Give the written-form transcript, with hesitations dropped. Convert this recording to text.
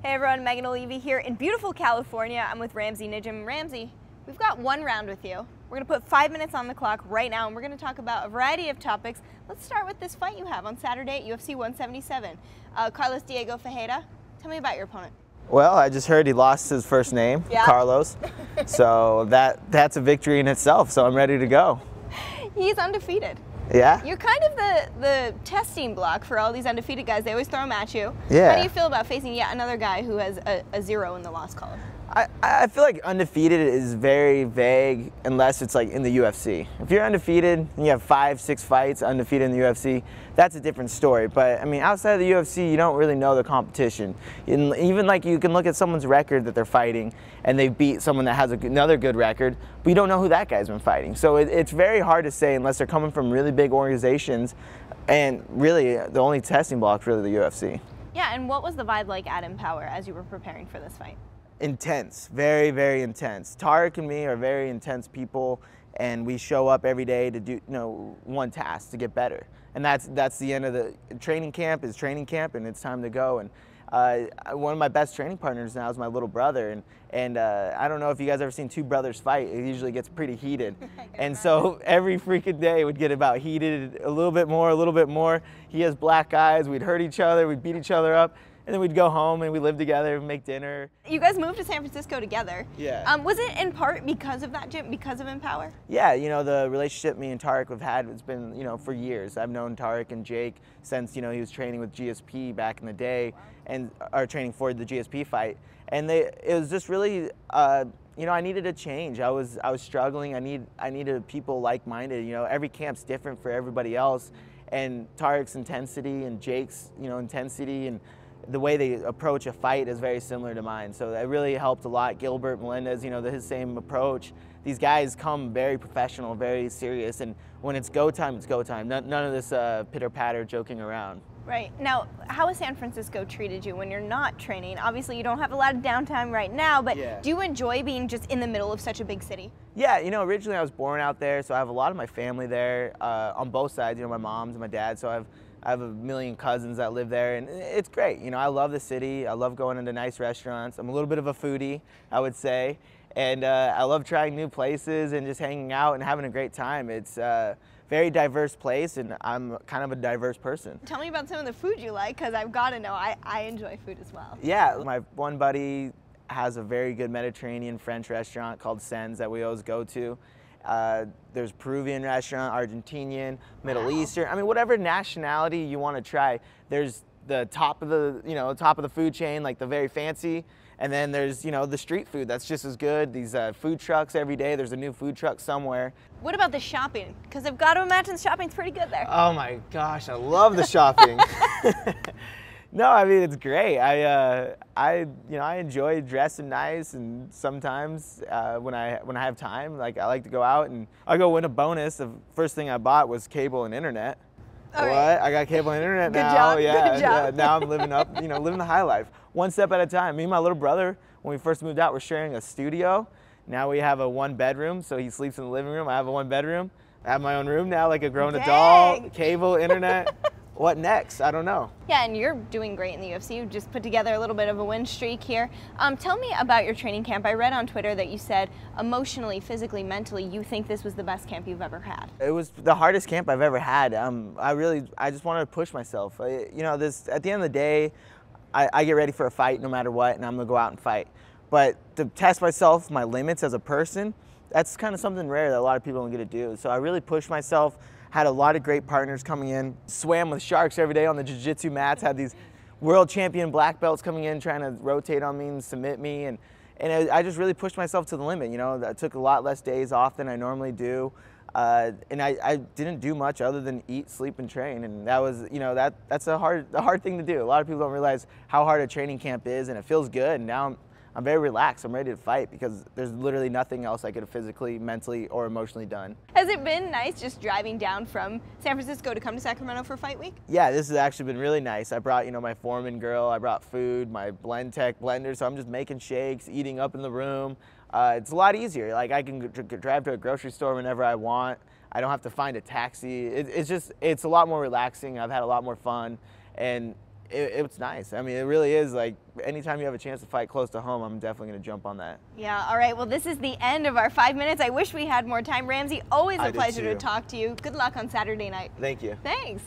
Hey everyone, Megan Olivi here in beautiful California. I'm with Ramsey Nijem. Ramsey, we've got one round with you. We're going to put 5 minutes on the clock right now, and we're going to talk about a variety of topics. Let's start with this fight you have on Saturday at UFC 177. Carlos Diego Ferreira, tell me about your opponent. Well, I just heard he lost his first name, Carlos. So that's a victory in itself, so I'm ready to go. He's undefeated. Yeah? You're kind of the testing block for all these undefeated guys. They always throw them at you. Yeah. How do you feel about facing yet another guy who has a 0 in the loss column? I feel like undefeated is very vague unless it's like in the UFC. If you're undefeated and you have 5, 6 fights undefeated in the UFC, that's a different story. But I mean, outside of the UFC, you don't really know the competition. Even like you can look at someone's record that they're fighting and they beat someone that has another good record, but you don't know who that guy's been fighting. So it's very hard to say unless they're coming from really big organizations, and really the only testing block is really the UFC. Yeah, and what was the vibe like at Empower as you were preparing for this fight? Intense, very, very intense. Tarek and me are very intense people, and we show up every day to do one task to get better. And that's the end of the training camp. Is training camp, and it's time to go. And one of my best training partners now is my little brother, and I don't know if you guys ever seen two brothers fight. It usually gets pretty heated, and so every freaking day would get about heated a little bit more, a little bit more. He has black eyes. We'd hurt each other. We'd beat each other up. And then we'd go home and we'd live together and make dinner. You guys moved to San Francisco together. Yeah. Was it in part because of that gym, because of Empower? Yeah, the relationship me and Tarek have had, it's been, for years. I've known Tarek and Jake since, he was training with GSP back in the day and are training for the GSP fight. And it was just really, I needed a change. I was struggling. I needed people like-minded. Every camp's different for everybody else. And Tarek's intensity and Jake's, intensity and the way they approach a fight is very similar to mine. So that really helped a lot. Gilbert, Melendez, his same approach. These guys come very professional, very serious, and when it's go time, it's go time. None of this pitter-patter joking around. Right. Now, how has San Francisco treated you when you're not training? Obviously, you don't have a lot of downtime right now, but do you enjoy being just in the middle of such a big city? Yeah, originally I was born out there, so I have a lot of my family there on both sides, my mom's and my dad, so I have a million cousins that live there, and it's great. I love the city. I love going into nice restaurants. I'm a little bit of a foodie, I would say, and I love trying new places and just hanging out and having a great time. It's a very diverse place, and I'm kind of a diverse person. Tell me about some of the food you like, because I've got to know. I enjoy food as well. Yeah, my one buddy has a very good Mediterranean French restaurant called Sen's that we always go to. There's Peruvian restaurant, Argentinian, Middle Eastern. I mean, whatever nationality you want to try. There's the top of the food chain, like the very fancy, and then there's the street food that's just as good. These food trucks every day. There's a new food truck somewhere. What about the shopping? Because I've got to imagine shopping's pretty good there. Oh my gosh, I love the shopping. No, I mean, it's great. I enjoy dressing nice, and sometimes when I have time, like I like to go out and I go win a bonus. The first thing I bought was cable and internet. All right. I got cable and internet Good now. job. Yeah, Good job. yeah. Now I'm living up, living the high life, one step at a time. Me and my little brother, when we first moved out, we're sharing a studio. Now we have a 1-bedroom, so he sleeps in the living room. I have a 1-bedroom. I have my own room now, like a grown adult. Cable, internet. What next? I don't know. Yeah, and you're doing great in the UFC. You just put together a little bit of a win streak here. Tell me about your training camp. I read on Twitter that you said emotionally, physically, mentally, you think this was the best camp you've ever had. It was the hardest camp I've ever had. I just wanted to push myself. At the end of the day, I get ready for a fight no matter what, and I'm gonna go out and fight. But to test myself, my limits as a person, that's kind of something rare that a lot of people don't get to do. So I really pushed myself. Had a lot of great partners coming in, swam with sharks every day on the jiu-jitsu mats, had these world champion black belts coming in trying to rotate on me and submit me, and I just really pushed myself to the limit. I took a lot less days off than I normally do, and I didn't do much other than eat, sleep, and train, and that was, that's a hard thing to do. A lot of people don't realize how hard a training camp is, and it feels good, and now I'm very relaxed. I'm ready to fight because there's literally nothing else I could have physically, mentally, or emotionally done. Has it been nice just driving down from San Francisco to come to Sacramento for fight week? Yeah, this has actually been really nice. I brought, my foreman girl, I brought food, my Blend Tech blender, so I'm just making shakes, eating up in the room. It's a lot easier. Like, I can drive to a grocery store whenever I want. I don't have to find a taxi. It's a lot more relaxing. I've had a lot more fun, and it's nice. I mean, it really is. Like, anytime you have a chance to fight close to home, I'm definitely going to jump on that. Yeah, all right. Well, this is the end of our 5 minutes. I wish we had more time. Ramsey, always a pleasure to talk to you. Good luck on Saturday night. Thank you. Thanks.